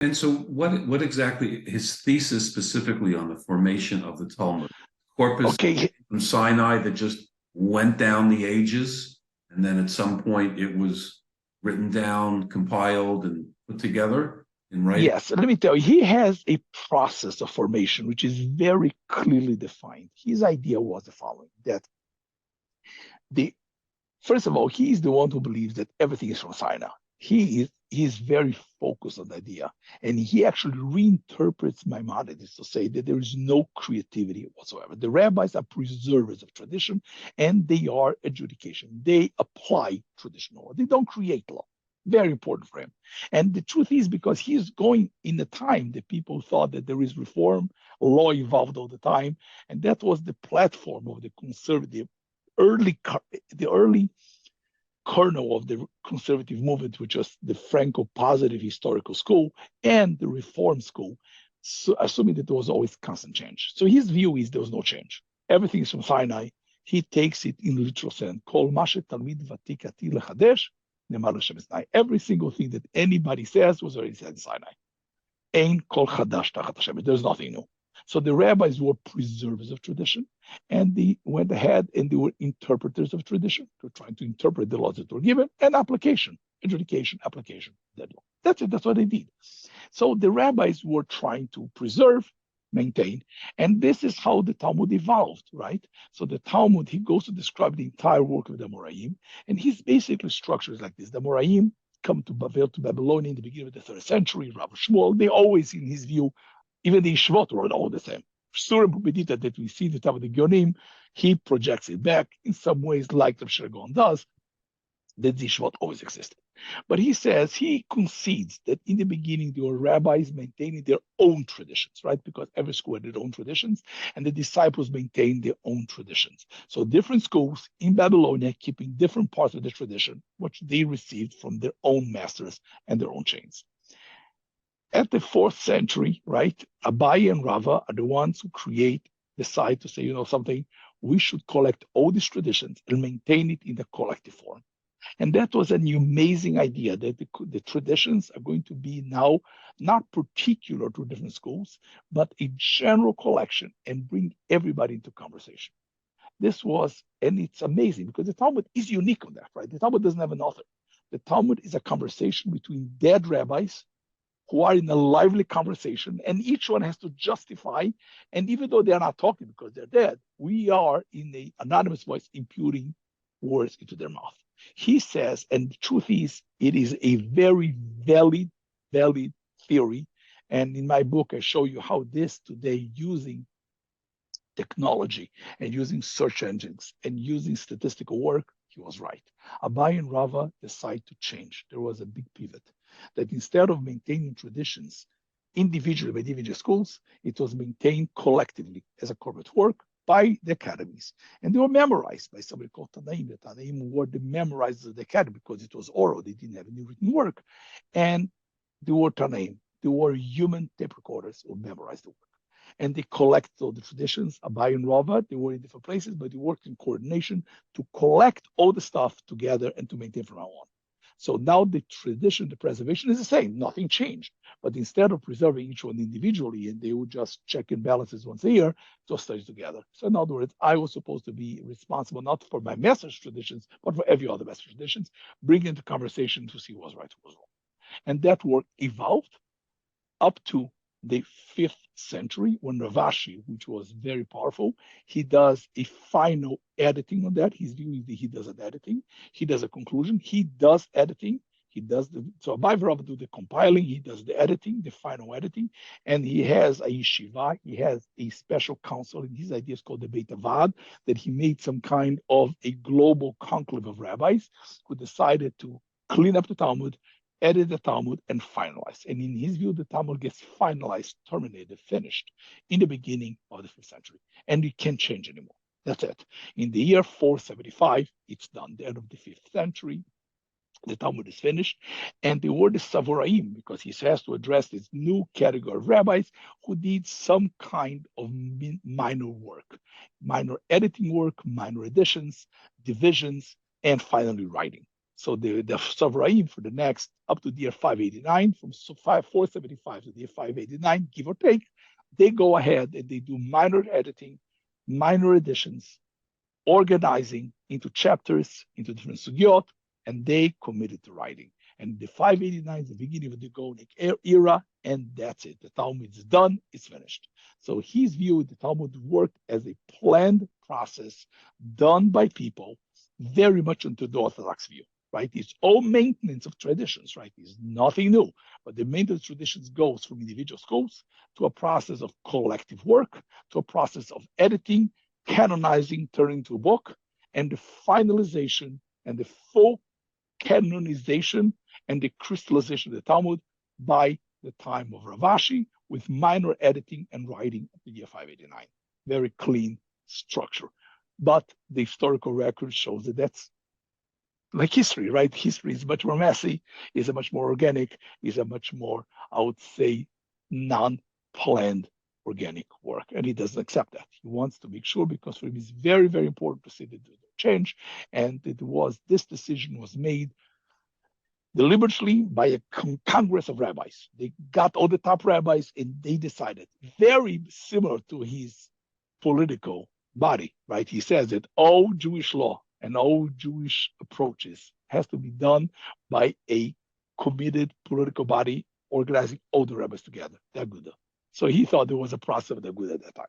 And so what exactly his thesis specifically on the formation of the Talmud? Corpus Okay, from Sinai that just went down the ages, and then at some point it was written down, compiled, and put together in writing? yes, let me tell you, he has a process of formation which is very clearly defined. His idea was the following: that the first of all, he is the one who believes that everything is from Sinai. He is very focused on the idea, and he actually reinterprets Maimonides to say that there is no creativity whatsoever. The rabbis are preservers of tradition, and they are adjudication. They apply traditional law. They don't create law. Very important for him. And the truth is, because he is going in a time that people thought that there is reform, law evolved all the time, and that was the platform of the conservative early the early kernel of the conservative movement, which was the Franco-positive historical school and the Reform school, so assuming that there was always constant change. So his view is there was no change. Everything is from Sinai. He takes it in literal sense. Kol mashet talmid vatik ati lechadesh nemar l'Shem Sinai. Every single thing that anybody says was already said in Sinai. Ein kol chadash tachat Hashem. There's nothing new. So the rabbis were preservers of tradition, and they went ahead and they were interpreters of tradition. They were trying to interpret the laws that were given and application, adjudication, application, that law. That's it. That's what they did. So the rabbis were trying to preserve, maintain, and this is how the Talmud evolved, right? So the Talmud, he goes to describe the entire work of the Amoraim, and his basically structure is like this: the Amoraim come to Babylonian in the beginning of the third century. Rabbi Shmuel, they always, in his view, even the Yeshivot were all the same. Surah Bubedita that we see the Talmud Gyonim, he projects it back in some ways, like the Shergon does, that the Yeshivot always existed. But he says, he concedes that in the beginning, there were rabbis maintaining their own traditions, right? Because every school had their own traditions, and the disciples maintained their own traditions. So different schools in Babylonia keeping different parts of the tradition, which they received from their own masters and their own chains. At the fourth century, right, Abai and Rava are the ones who decide to say, something, we should collect all these traditions and maintain it in the collective form. And that was an amazing idea that the traditions are going to be now not particular to different schools, but a general collection and bring everybody into conversation. And it's amazing because the Talmud is unique on that, right? The Talmud doesn't have an author. The Talmud is a conversation between dead rabbis who are in a lively conversation, and each one has to justify. And even though they're not talking because they're dead, we are in an anonymous voice imputing words into their mouth. He says, and the truth is, it is a very valid theory. And in my book, I show you how this today, using technology and using search engines and using statistical work, he was right. Abai and Rava decided to change. There was a big pivot that instead of maintaining traditions individually by individual schools, it was maintained collectively as a corporate work by the academies. And they were memorized by somebody called Tanaim. The Tanaim were the memorizers of the academy because it was oral. They didn't have any written work. And they were Tanaim. They were human tape recorders who memorized the work. And they collected all the traditions. Abai and Rava, they were in different places, but they worked in coordination to collect all the stuff together and to maintain from now on. So now the tradition, the preservation is the same, nothing changed. But instead of preserving each one individually, and they would just check in balances once a year, to study together. So in other words, I was supposed to be responsible not for my master's traditions, but for every other master's traditions, bring into conversation to see who was right, who was wrong. And that work evolved up to the 5th century when Ravashi, which was very powerful, he does a final editing on that. His view is that he does an editing. He does a conclusion. He does editing. So Abai Rava do the compiling. He does the editing, the final editing. And he has a yeshiva. He has a special council. And his idea is called the Beit Avad, that he made some kind of a global conclave of rabbis who decided to clean up the Talmud, edit the Talmud, and finalize. And in his view, the Talmud gets finalized, terminated, finished in the beginning of the 5th century. And it can't change anymore. That's it. In the year 475, it's done. The end of the 5th century, the Talmud is finished. And the word is Savoraim, because he has to address this new category of rabbis who did some kind of minor work, minor editing work, minor additions, divisions, and finally writing. So the Savraim for the next up to the year 589, from 475 to the year 589, give or take, they go ahead and they do minor editing, minor additions, organizing into chapters, into different sugyot, and they committed to writing. And the 589 is the beginning of the Golden era, and that's it. The Talmud is done, it's finished. So his view, the Talmud worked as a planned process done by people, very much into the Orthodox view, right? It's all maintenance of traditions, right? It's nothing new, but the maintenance of traditions goes from individual schools to a process of collective work, to a process of editing, canonizing, turning to a book, and the finalization and the full canonization and the crystallization of the Talmud by the time of Rav Ashi, with minor editing and writing at the year 589. Very clean structure. But the historical record shows that that's like history, right? History is much more messy, is a much more organic, is a much more, I would say, non-planned organic work. And he doesn't accept that. He wants to make sure, because for him it's very, very important to see the change. And this decision was made deliberately by a congress of rabbis. They got all the top rabbis and they decided, very similar to his political body, right? He says that all Jewish law and all Jewish approaches has to be done by a committed political body organizing all the rabbis together, the Aguda. So he thought there was a process of the Aguda at that time.